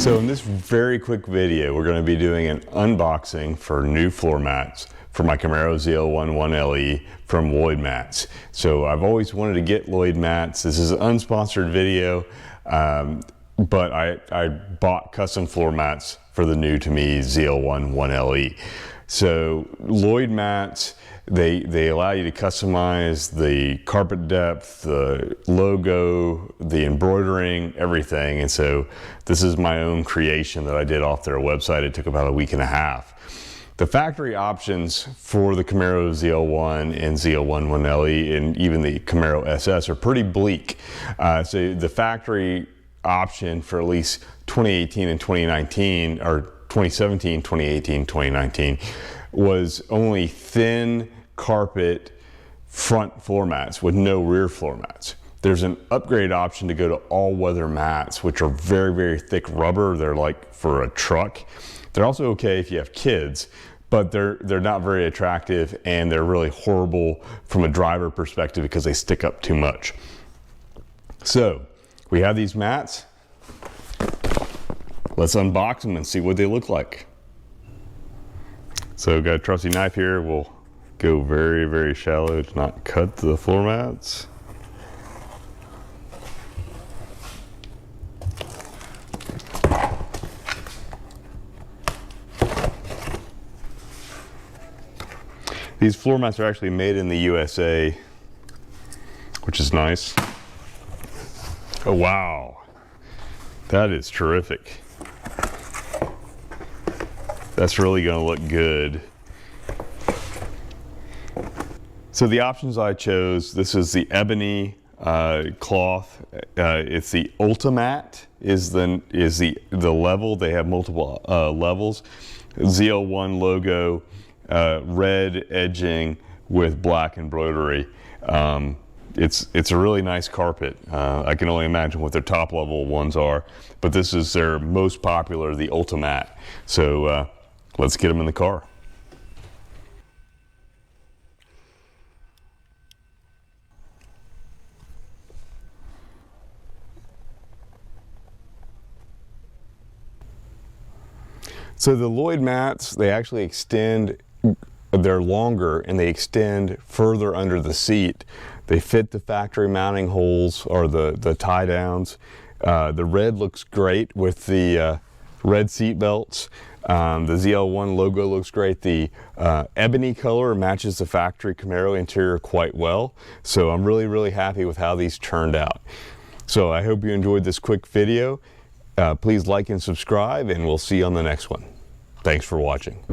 So in this very quick video, we're going to be doing an unboxing for new floor mats for my CAMARO ZL1 1LE from Lloyd mats. So I've always wanted to get Lloyd mats. This is an unsponsored video, but I bought custom floor mats for the new to me ZL1 1LE. So Lloyd mats, they allow you to customize the carpet depth, the logo, the embroidering, everything. And so this is my own creation that I did off their website. It took about a week and a half. The factory options for the CAMARO ZL1 and ZL1 1LE and even the CAMARO SS are pretty bleak. So the factory option for at least 2018 and 2019, or 2017, 2018, 2019, was only thin carpet front floor mats with no rear floor mats. There's an upgrade option to go to all-weather mats, which are very, very thick rubber. They're like for a truck. They're also okay if you have kids, but they're not very attractive, and they're really horrible from a driver perspective because they stick up too much. So we have these mats. Let's unbox them and see what they look like. So got a trusty knife here. We'll go very, very shallow to not cut the floor mats. These floor mats are actually made in the USA, which is nice. Oh, wow. That is terrific. That's really going to look good. So the options I chose, this is the Ebony cloth. It's the Ultimat is the level. They have multiple levels. ZL1 logo, red edging with black embroidery. It's a really nice carpet. I can only imagine what their top level ones are, but this is their most popular, the Ultimat. So let's get them in the car. So the Lloyd mats, they actually extend, they're longer and they extend further under the seat. They fit the factory mounting holes or the tie downs. The red looks great with the red seat belts. The ZL1 logo looks great. The ebony color matches the factory CAMARO interior quite well. So I'm really, really happy with how these turned out. So I hope you enjoyed this quick video. Please like and subscribe, and we'll see you on the next one. Thanks for watching.